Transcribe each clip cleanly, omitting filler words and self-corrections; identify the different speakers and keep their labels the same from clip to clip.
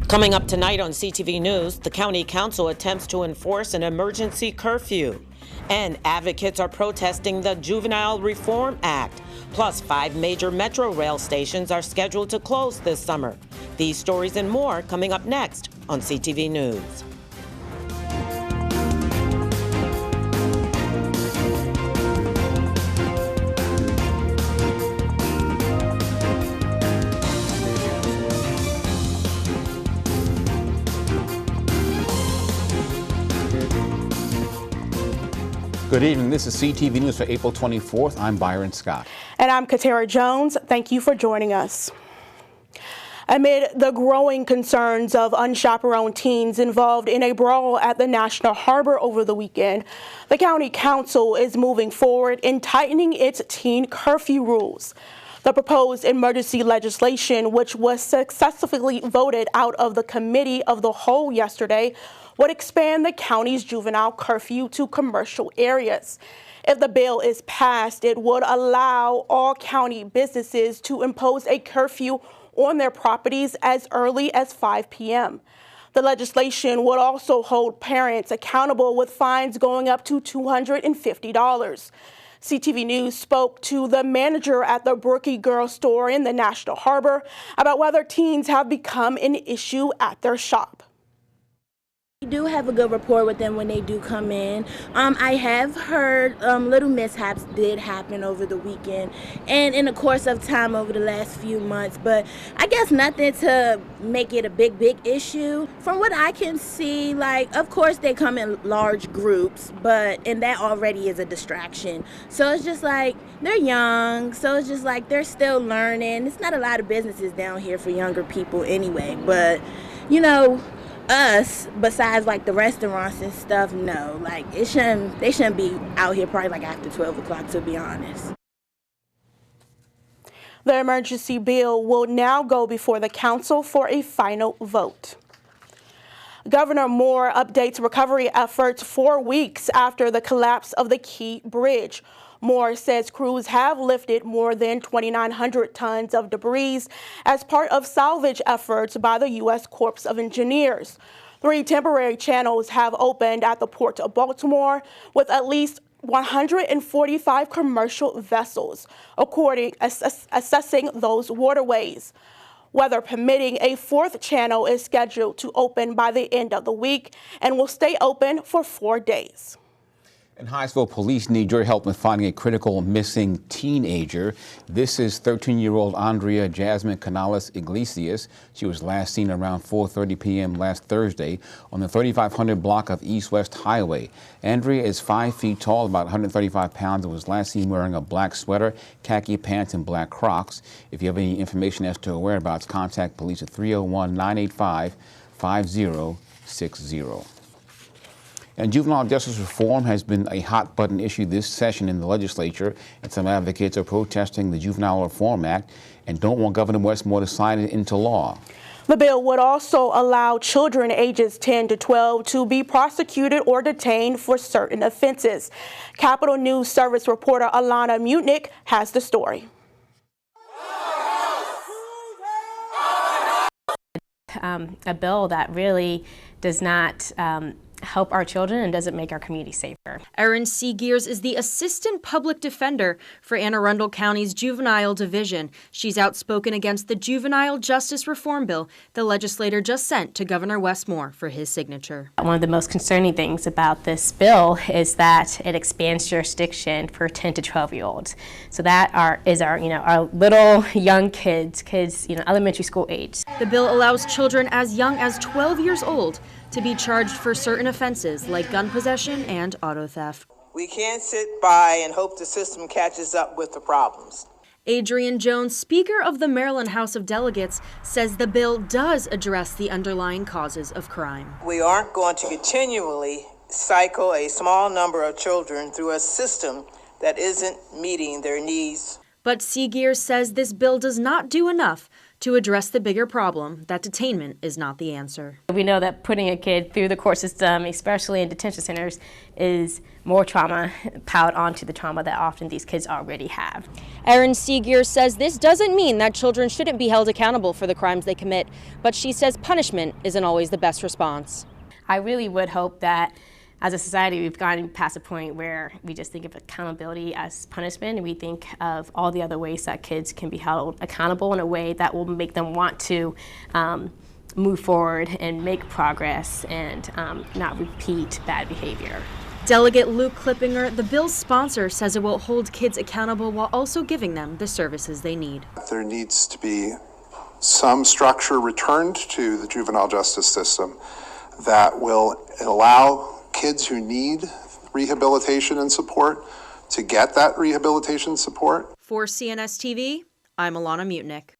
Speaker 1: Coming up tonight on CTV News, the county council attempts to enforce an emergency curfew. And advocates are protesting the Juvenile Reform Act. Plus, 5 major metro rail stations are scheduled to close this summer. These stories and more coming up next on CTV News.
Speaker 2: Good evening. This is CTV News for April 24th. I'm Byron Scott.
Speaker 3: And I'm Katara Jones. Thank you for joining us. Amid the growing concerns of unchaperoned teens involved in a brawl at the National Harbor over the weekend, the County Council is moving forward in tightening its teen curfew rules. The proposed emergency legislation, which was successfully voted out of the Committee of the Whole yesterday, would expand the county's juvenile curfew to commercial areas. If the bill is passed, it would allow all county businesses to impose a curfew on their properties as early as 5 p.m. The legislation would also hold parents accountable with fines going up to $250. CTV News spoke to the manager at the Brookie Girl store in the National Harbor about whether teens have become an issue at their shop.
Speaker 4: We do have a good rapport with them when they do come in. I have heard little mishaps did happen over the weekend and in the course of time over the last few months, but I guess nothing to make it a big issue. From what I can see, like, of course they come in large groups, and that already is a distraction. So it's just like they're young, so it's just like they're still learning. It's not a lot of businesses down here for younger people anyway, but you know, us, besides like the restaurants and stuff, no, like they shouldn't be out here probably like after 12 o'clock, to be honest.
Speaker 3: The emergency bill will now go before the council for a final vote. Governor Moore updates recovery efforts 4 weeks after the collapse of the Key Bridge. Moore says crews have lifted more than 2,900 tons of debris as part of salvage efforts by the U.S. Corps of Engineers. 3 temporary channels have opened at the Port of Baltimore with at least 145 commercial vessels, assessing those waterways. Weather permitting, a 4th channel is scheduled to open by the end of the week and will stay open for 4 days.
Speaker 2: And Hinesville police need your help in finding a critical missing teenager. This is 13-year-old Andrea Jasmine Canales Iglesias. She was last seen around 4:30 p.m. last Thursday on the 3500 block of East-West Highway. Andrea is 5 feet tall, about 135 pounds, and was last seen wearing a black sweater, khaki pants, and black Crocs. If you have any information as to her whereabouts, contact police at 301-985-5060. And juvenile justice reform has been a hot-button issue this session in the legislature, and some advocates are protesting the Juvenile Reform Act and don't want Governor Westmore to sign it into law.
Speaker 3: The bill would also allow children ages 10 to 12 to be prosecuted or detained for certain offenses. Capitol News Service reporter Alana Mutnick has the story.
Speaker 5: A bill that really does not help our children and doesn't make our community safer.
Speaker 6: Erin Seegears is the Assistant Public Defender for Anne Arundel County's Juvenile Division. She's outspoken against the Juvenile Justice Reform Bill the legislator just sent to Governor Westmore for his signature.
Speaker 5: One of the most concerning things about this bill is that it expands jurisdiction for 10 to 12-year-olds. So that is our little young kids, elementary school age.
Speaker 6: The bill allows children as young as 12 years old to be charged for certain offenses like gun possession and auto theft.
Speaker 7: We can't sit by and hope the system catches up with the problems.
Speaker 6: Adrian Jones, Speaker of the Maryland House of Delegates, says the bill does address the underlying causes of crime.
Speaker 7: We aren't going to continually cycle a small number of children through a system that isn't meeting their needs.
Speaker 6: But Seegears says this bill does not do enough to address the bigger problem that detainment is not the answer.
Speaker 5: We know that putting a kid through the court system, especially in detention centers, is more trauma piled onto the trauma that often these kids already have.
Speaker 8: Erin Seeger says this doesn't mean that children shouldn't be held accountable for the crimes they commit, but she says punishment isn't always the best response.
Speaker 5: I really would hope that as a society we've gotten past a point where we just think of accountability as punishment, and we think of all the other ways that kids can be held accountable in a way that will make them want to move forward and make progress and not repeat bad behavior.
Speaker 6: Delegate Luke Klippinger, the bill's sponsor, says it will hold kids accountable while also giving them the services they need.
Speaker 9: There needs to be some structure returned to the juvenile justice system that will allow kids who need rehabilitation and support to get that rehabilitation support.
Speaker 6: For CNS TV, I'm Alana Mutnick.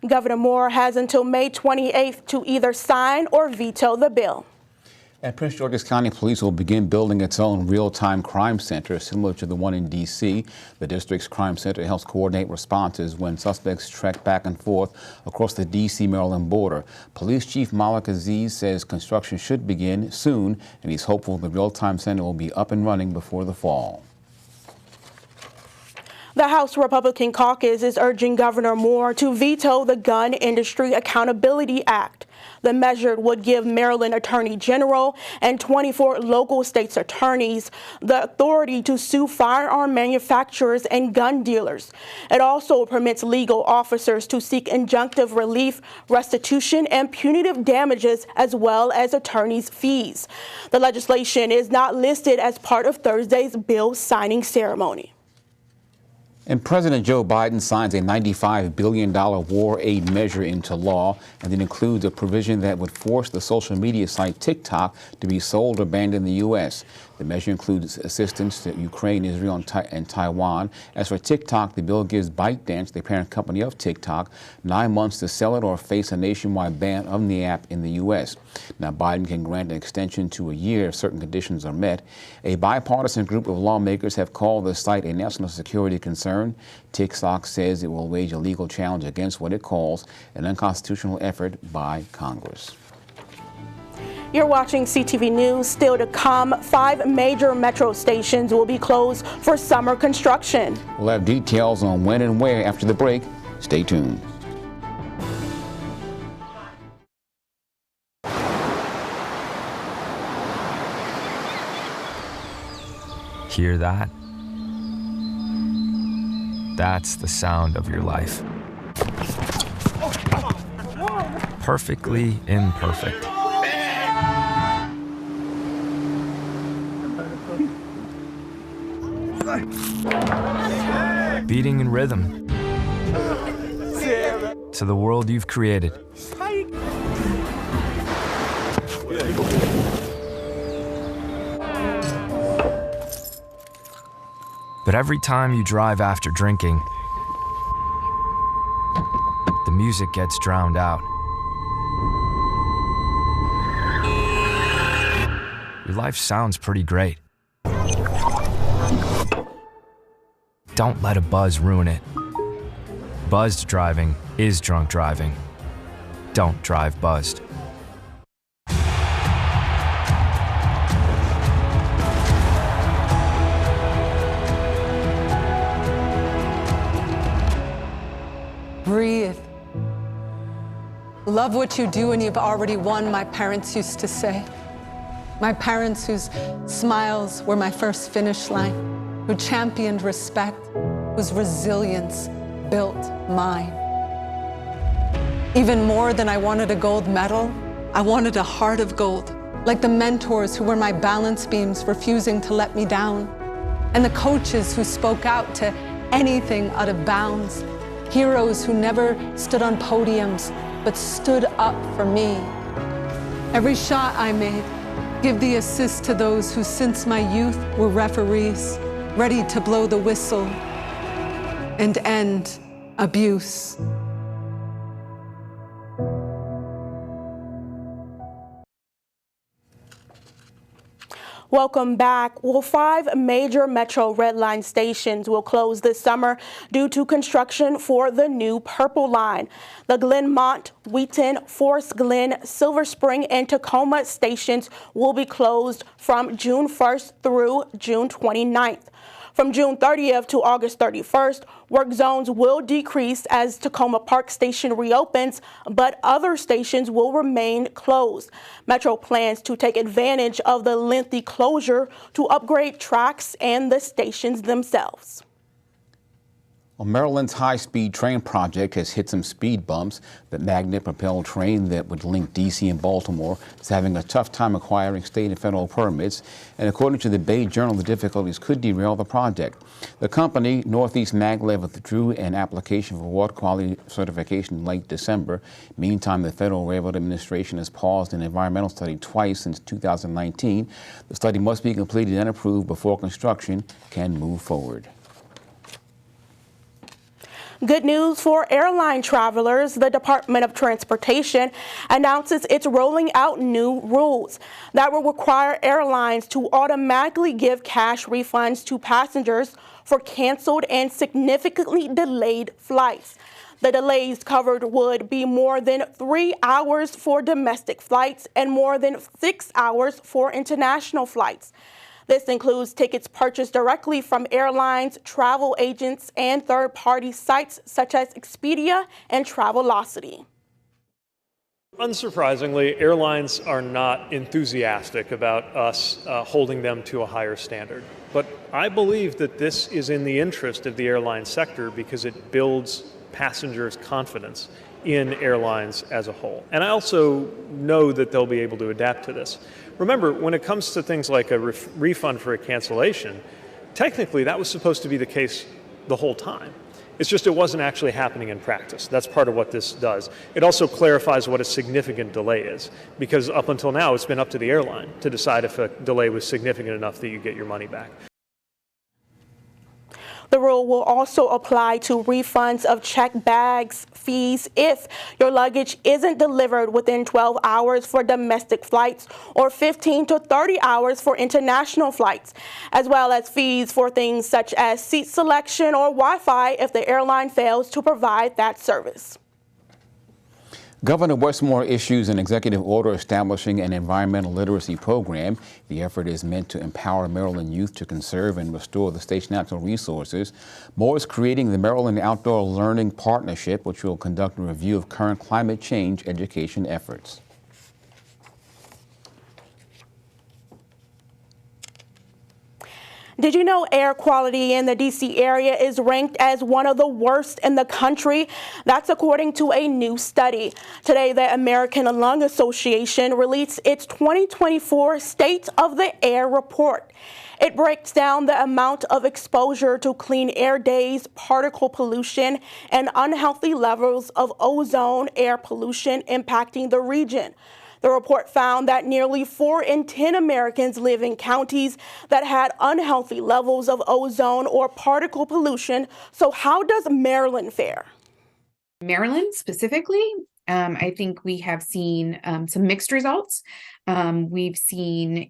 Speaker 3: Governor Moore has until May 28th to either sign or veto the bill.
Speaker 2: And Prince George's County Police will begin building its own real-time crime center similar to the one in D.C. The district's crime center helps coordinate responses when suspects trek back and forth across the D.C.-Maryland border. Police Chief Malik Aziz says construction should begin soon, and he's hopeful the real-time center will be up and running before the fall.
Speaker 3: The House Republican caucus is urging Governor Moore to veto the Gun Industry Accountability Act. The measure would give Maryland Attorney General and 24 local states' attorneys the authority to sue firearm manufacturers and gun dealers. It also permits legal officers to seek injunctive relief, restitution, and punitive damages, as well as attorneys' fees. The legislation is not listed as part of Thursday's bill signing ceremony.
Speaker 2: And President Joe Biden signs a $95 billion war aid measure into law, and it includes a provision that would force the social media site TikTok to be sold or banned in the U.S. The measure includes assistance to Ukraine, Israel, and Taiwan. As for TikTok, the bill gives ByteDance, the parent company of TikTok, 9 months to sell it or face a nationwide ban of the app in the U.S. Now, Biden can grant an extension to a year if certain conditions are met. A bipartisan group of lawmakers have called the site a national security concern. TikTok says it will wage a legal challenge against what it calls an unconstitutional effort by Congress.
Speaker 3: You're watching CTV News. Still to come, 5 major metro stations will be closed for summer construction.
Speaker 2: We'll have details on when and where after the break. Stay tuned.
Speaker 10: Hear that? That's the sound of your life. Perfectly imperfect. Beating in rhythm to the world you've created. But every time you drive after drinking, the music gets drowned out. Your life sounds pretty great. Don't let a buzz ruin it. Buzzed driving is drunk driving. Don't drive buzzed.
Speaker 11: Breathe. Love what you do and you've already won, my parents used to say. My parents whose smiles were my first finish line, who championed respect, whose resilience built mine. Even more than I wanted a gold medal, I wanted a heart of gold, like the mentors who were my balance beams refusing to let me down, and the coaches who spoke out to anything out of bounds, heroes who never stood on podiums, but stood up for me. Every shot I made, give the assist to those who since my youth were referees, ready to blow the whistle and end abuse.
Speaker 3: Welcome back. Well, 5 major Metro Red Line stations will close this summer due to construction for the new Purple Line. The Glenmont, Wheaton, Forest Glen, Silver Spring, and Tacoma stations will be closed from June 1st through June 29th. From June 30th to August 31st, work zones will decrease as Tacoma Park Station reopens, but other stations will remain closed. Metro plans to take advantage of the lengthy closure to upgrade tracks and the stations themselves.
Speaker 2: Well, Maryland's high-speed train project has hit some speed bumps. The magnet-propelled train that would link D.C. and Baltimore is having a tough time acquiring state and federal permits. And according to the Bay Journal, the difficulties could derail the project. The company, Northeast Maglev, withdrew an application for water quality certification in late December. Meantime, the Federal Railroad Administration has paused an environmental study twice since 2019. The study must be completed and approved before construction can move forward.
Speaker 3: Good news for airline travelers. The Department of Transportation announces it's rolling out new rules that will require airlines to automatically give cash refunds to passengers for canceled and significantly delayed flights. The delays covered would be more than 3 hours for domestic flights and more than 6 hours for international flights. This includes tickets purchased directly from airlines, travel agents, and third-party sites such as Expedia and Travelocity.
Speaker 12: Unsurprisingly, airlines are not enthusiastic about us holding them to a higher standard. But I believe that this is in the interest of the airline sector because it builds passengers' confidence in airlines as a whole. And I also know that they'll be able to adapt to this. Remember, when it comes to things like a refund for a cancellation, technically that was supposed to be the case the whole time. It's just it wasn't actually happening in practice. That's part of what this does. It also clarifies what a significant delay is, because up until now it's been up to the airline to decide if a delay was significant enough that you get your money back.
Speaker 3: The rule will also apply to refunds of checked bags fees if your luggage isn't delivered within 12 hours for domestic flights or 15 to 30 hours for international flights, as well as fees for things such as seat selection or Wi-Fi if the airline fails to provide that service.
Speaker 2: Governor Westmore issues an executive order establishing an environmental literacy program. The effort is meant to empower Maryland youth to conserve and restore the state's natural resources. Moore is creating the Maryland Outdoor Learning Partnership, which will conduct a review of current climate change education efforts.
Speaker 3: Did you know air quality in the D.C. area is ranked as one of the worst in the country? That's according to a new study. Today, the American Lung Association released its 2024 State of the Air report. It breaks down the amount of exposure to clean air days, particle pollution, and unhealthy levels of ozone air pollution impacting the region. The report found that nearly 4 in 10 Americans live in counties that had unhealthy levels of ozone or particle pollution. So how does Maryland fare?
Speaker 13: Maryland specifically, I think we have seen some mixed results. We've seen,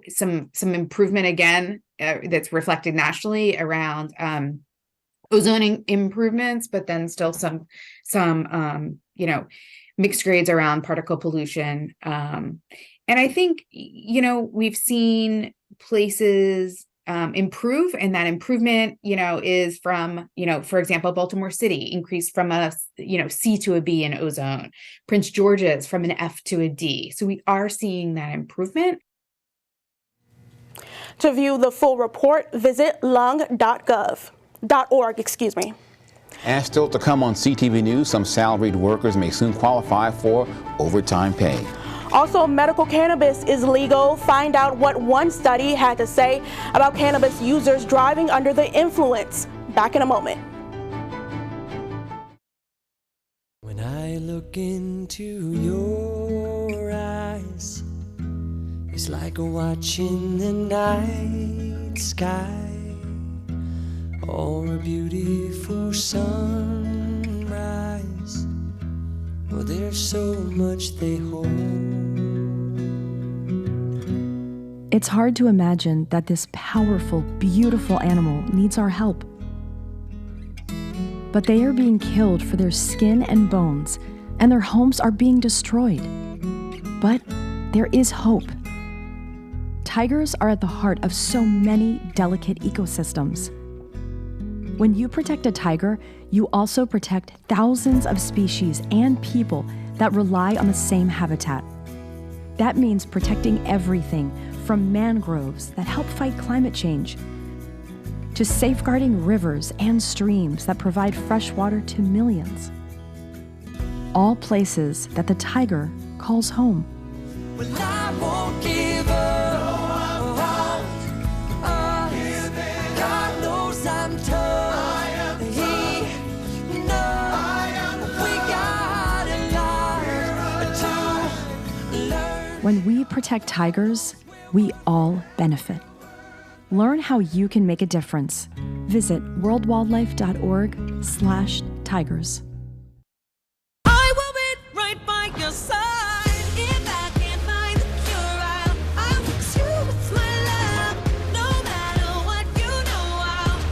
Speaker 13: some improvement again that's reflected nationally around ozone improvements, but then still some mixed grades around particle pollution. And I think, we've seen places improve, and that improvement, is from, for example, Baltimore City increased from a, C to a B in ozone. Prince George's from an F to a D. So we are seeing that improvement.
Speaker 3: To view the full report, visit lung.gov.org.
Speaker 2: And still to come on CTV News, some salaried workers may soon qualify for overtime pay.
Speaker 3: Also, medical cannabis is legal. Find out what one study had to say about cannabis users driving under the influence. Back in a moment.
Speaker 14: When I look into your eyes, it's like watching the night sky or a beautiful sunrise. Oh, there's so much they hold.
Speaker 15: It's hard to imagine that this powerful, beautiful animal needs our help. But they are being killed for their skin and bones, and their homes are being destroyed. But there is hope. Tigers are at the heart of so many delicate ecosystems. When you protect a tiger, you also protect thousands of species and people that rely on the same habitat. That means protecting everything from mangroves that help fight climate change to safeguarding rivers and streams that provide fresh water to millions. All places that the tiger calls home.
Speaker 14: Well, I won't give up. God knows I'm tough. He knows we got a lot to learn.
Speaker 15: When we protect tigers, we all benefit. Learn how you can make a difference. Visit worldwildlife.org/tigers.
Speaker 14: I will be right by your side. If I can't find the cure, I'll fix you with my love. No matter what, you know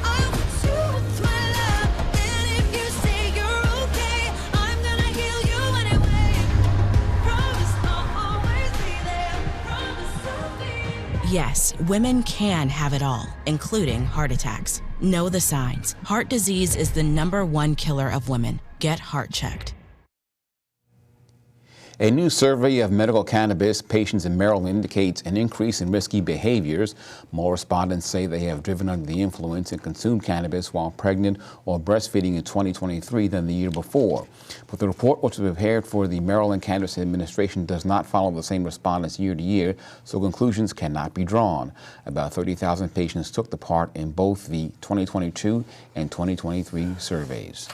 Speaker 14: I'll fix you with my love. And if you say you're okay, I'm gonna heal you anyway. Promise I'll always be there. Promise I'll be there.
Speaker 16: Yes, women can have it all, including heart attacks. Know the signs. Heart disease is the #1 killer of women. Get heart checked.
Speaker 2: A new survey of medical cannabis patients in Maryland indicates an increase in risky behaviors. More respondents say they have driven under the influence and consumed cannabis while pregnant or breastfeeding in 2023 than the year before. But the report, which was prepared for the Maryland Cannabis Administration, does not follow the same respondents year to year, so conclusions cannot be drawn. About 30,000 patients took the part in both the 2022 and 2023 surveys.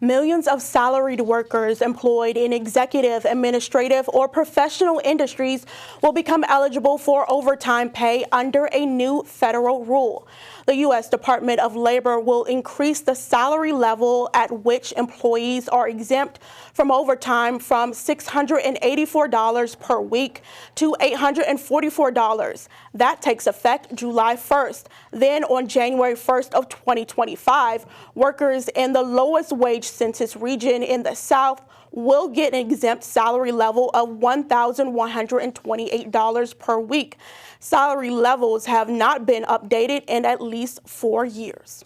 Speaker 3: Millions of salaried workers employed in executive, administrative, or professional industries will become eligible for overtime pay under a new federal rule. The U.S. Department of Labor will increase the salary level at which employees are exempt from overtime from $684 per week to $844. That takes effect July 1st. Then on January 1st of 2025, workers in the lowest wage census region in the South will get an exempt salary level of $1,128 per week. Salary levels have not been updated in at least 4 years.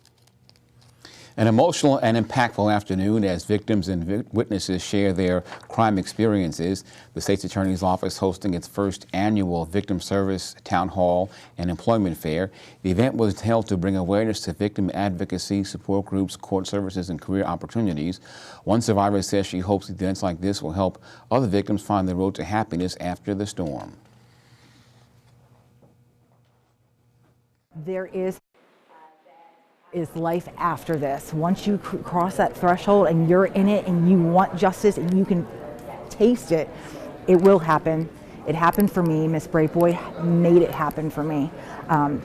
Speaker 2: An emotional and impactful afternoon as victims and witnesses share their crime experiences. The state's attorney's office hosting its first annual victim service town hall and employment fair. The event was held to bring awareness to victim advocacy, support groups, court services, and career opportunities. One survivor says she hopes events like this will help other victims find the road to happiness after the storm.
Speaker 17: There is life after this. Once you cross that threshold and you're in it and you want justice and you can taste it, it will happen. It happened for me. Miss Boy made it happen for me.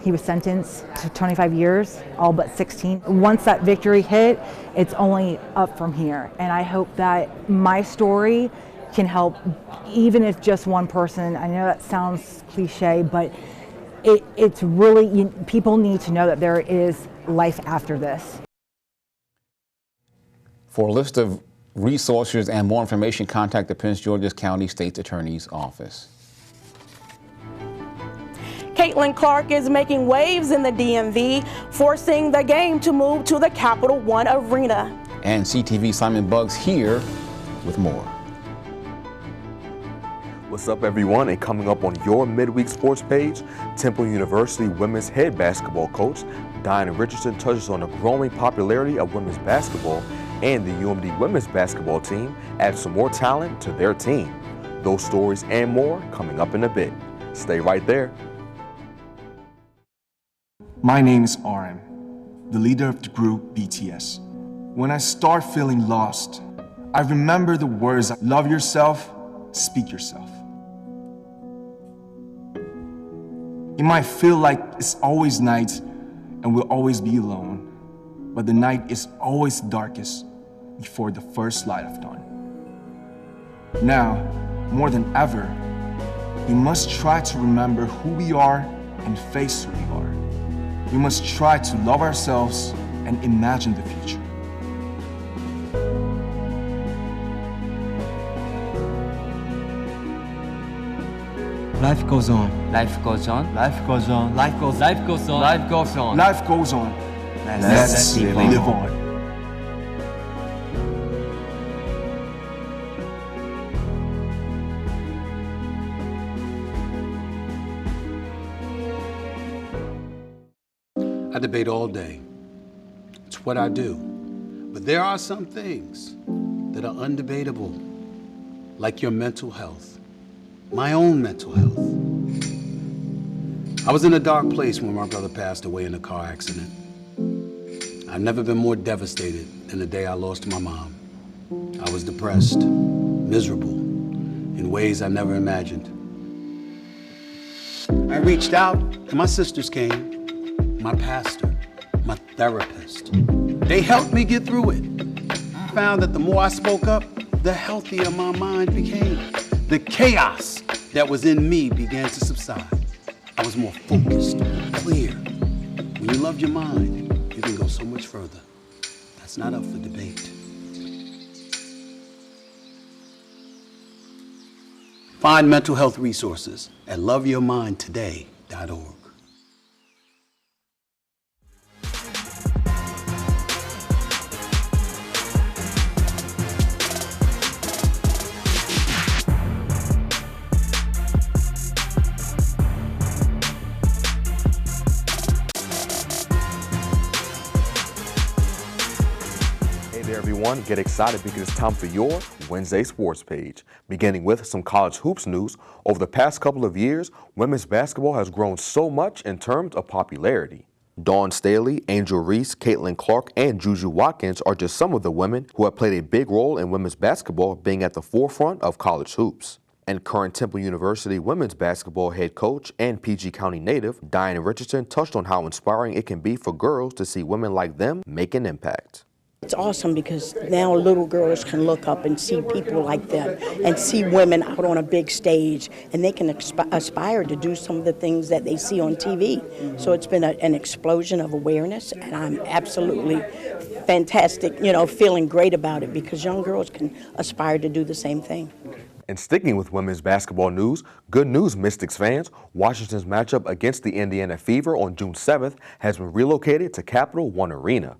Speaker 17: He was sentenced to 25 years, all but 16. Once that victory hit, it's only up from here. And I hope that my story can help, even if just one person. I know that sounds cliche, but it's really, people need to know that there is life after this.
Speaker 2: For a list of resources and more information, contact the Prince George's County State's Attorney's Office.
Speaker 3: Caitlin Clark is making waves in the DMV, forcing the game to move to the Capital One Arena.
Speaker 2: And CTV Simon Buggs here with more.
Speaker 18: What's up, everyone? And coming up on your midweek sports page, Temple University women's head basketball coach Diana Richardson touches on the growing popularity of women's basketball, and the UMD women's basketball team adds some more talent to their team. Those stories and more coming up in a bit. Stay right there.
Speaker 19: My name is RM, the leader of the group BTS. When I start feeling lost, I remember the words, love yourself, speak yourself. It might feel like it's always night and we'll always be alone, but the night is always darkest before the first light of dawn. Now, more than ever, We must try to remember who we are and face who we are. We must try to love ourselves and imagine the future.
Speaker 20: Life goes on. Life goes on. Life goes on. Life goes on. Life goes on. Life goes on.
Speaker 19: Life goes on. Let's live on.
Speaker 21: I debate all day. It's what I do. But there are some things that are undebatable, like your mental health, my own mental health. I was in a dark place when my brother passed away in a car accident. I've never been more devastated than the day I lost my mom. I was depressed, miserable, in ways I never imagined. I reached out, and my sisters came. My pastor, my therapist. They helped me get through it. I found that the more I spoke up, the healthier my mind became. The chaos that was in me began to subside. I was more focused, clear. When you love your mind, you can go so much further. That's not up for debate. Find mental health resources at loveyourmindtoday.org.
Speaker 18: Everyone, get excited because it's time for your Wednesday Sports Page. Beginning with some college hoops news, over the past couple of years, women's basketball has grown so much in terms of popularity. Dawn Staley, Angel Reese, Caitlin Clark, and Juju Watkins are just some of the women who have played a big role in women's basketball being at the forefront of college hoops. And current Temple University women's basketball head coach and PG County native Diana Richardson touched on how inspiring it can be for girls to see women like them make an impact.
Speaker 22: It's awesome because now little girls can look up and see people like them and see women out on a big stage, and they can aspire to do some of the things that they see on TV. So it's been an explosion of awareness, and I'm absolutely fantastic, feeling great about it because young girls can aspire to do the same thing.
Speaker 18: And sticking with women's basketball news, good news, Mystics fans. Washington's matchup against the Indiana Fever on June 7th has been relocated to Capital One Arena.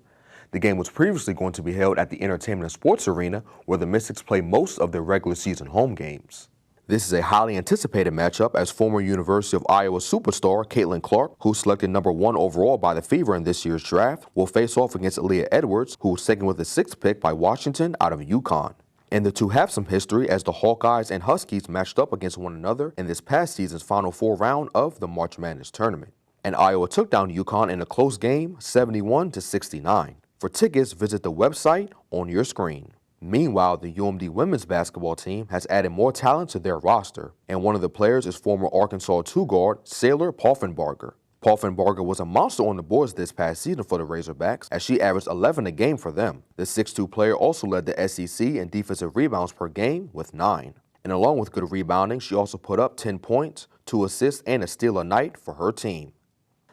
Speaker 18: The game was previously going to be held at the Entertainment and Sports Arena, where the Mystics play most of their regular season home games. This is a highly anticipated matchup as former University of Iowa superstar Caitlin Clark, who's selected #1 overall by the Fever in this year's draft, will face off against Aaliyah Edwards, who was taken with the 6th pick by Washington out of UConn. And the two have some history as the Hawkeyes and Huskies matched up against one another in this past season's Final Four round of the March Madness tournament. And Iowa took down UConn in a close game, 71-69. For tickets, visit the website on your screen. Meanwhile, the UMD women's basketball team has added more talent to their roster, and one of the players is former Arkansas 2 guard Sailor Poffenbarger. Poffenbarger was a monster on the boards this past season for the Razorbacks, as she averaged 11 a game for them. The 6'2 player also led the SEC in defensive rebounds per game with 9. And along with good rebounding, she also put up 10 points, 2 assists, and a steal a night for her team.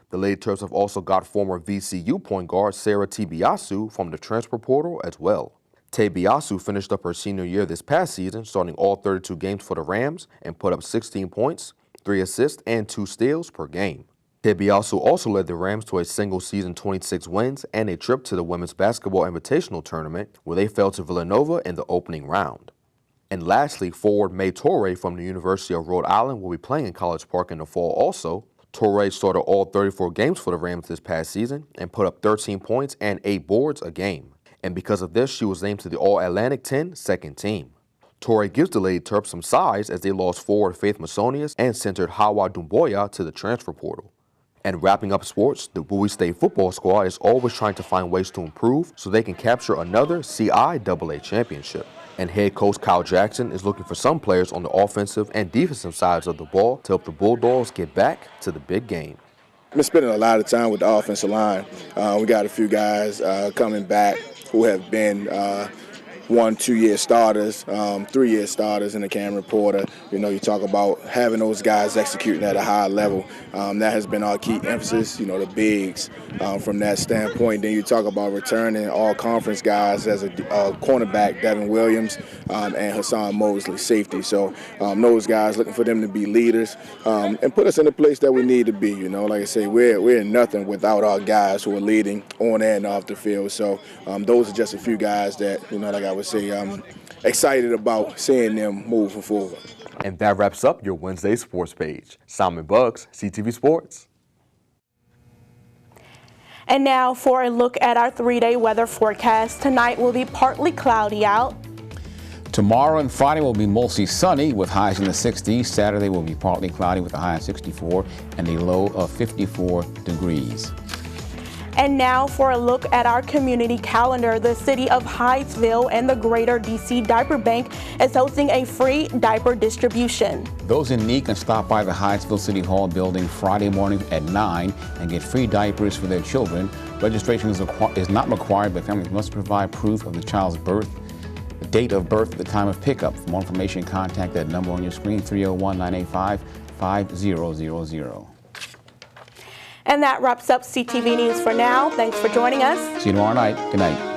Speaker 18: The Lady Terps have also got former VCU point guard Sarah Tibiasu from the transfer portal as well. Tibiasu finished up her senior year this past season, starting all 32 games for the Rams and put up 16 points, 3 assists, and 2 steals per game. Tibiasu also led the Rams to a single-season 26 wins and a trip to the Women's Basketball Invitational Tournament, where they fell to Villanova in the opening round. And lastly, forward May Torre from the University of Rhode Island will be playing in College Park in the fall also. Torre started all 34 games for the Rams this past season and put up 13 points and 8 boards a game. And because of this, she was named to the All-Atlantic 10 second team. Torre gives the Lady Terps some size as they lost forward Faith Masonius and centered Hawa Dumboya to the transfer portal. And wrapping up sports, the Bowie State football squad is always trying to find ways to improve so they can capture another CIAA championship. And head coach Kyle Jackson is looking for some players on the offensive and defensive sides of the ball to help the Bulldogs get back to the big game.
Speaker 23: I've been spending a lot of time with the offensive line. We got a few guys coming back who have been 1, 2-year starters, 3-year starters in the Cam Reporter. You know, you talk about having those guys executing at a high level. That has been our key emphasis, you know, the bigs from that standpoint. Then you talk about returning all conference guys as a cornerback, Devin Williams, and Hassan Mosley, safety. So those guys, looking for them to be leaders and put us in the place that we need to be. You know, like I say, we're nothing without our guys who are leading on and off the field. So those are just a few guys that, you know, like I would say, I'm excited about seeing them moving forward.
Speaker 18: And that wraps up your Wednesday sports page. Simon Buggs, CTV Sports.
Speaker 3: And now for a look at our 3-day weather forecast. Tonight will be partly cloudy out.
Speaker 2: Tomorrow and Friday will be mostly sunny with highs in the 60s. Saturday will be partly cloudy with a high of 64 and a low of 54 degrees.
Speaker 3: And now for a look at our community calendar. The city of Hyattsville and the Greater DC Diaper Bank is hosting a free diaper distribution.
Speaker 2: Those in need can stop by the Hyattsville City Hall building Friday morning at 9 and get free diapers for their children. Registration is not required, but families must provide proof of the child's birth, the date of birth at the time of pickup. For more information, contact that number on your screen, 301-985-5000.
Speaker 3: And that wraps up CTV News for now. Thanks for joining us.
Speaker 2: See you tomorrow night. Good night.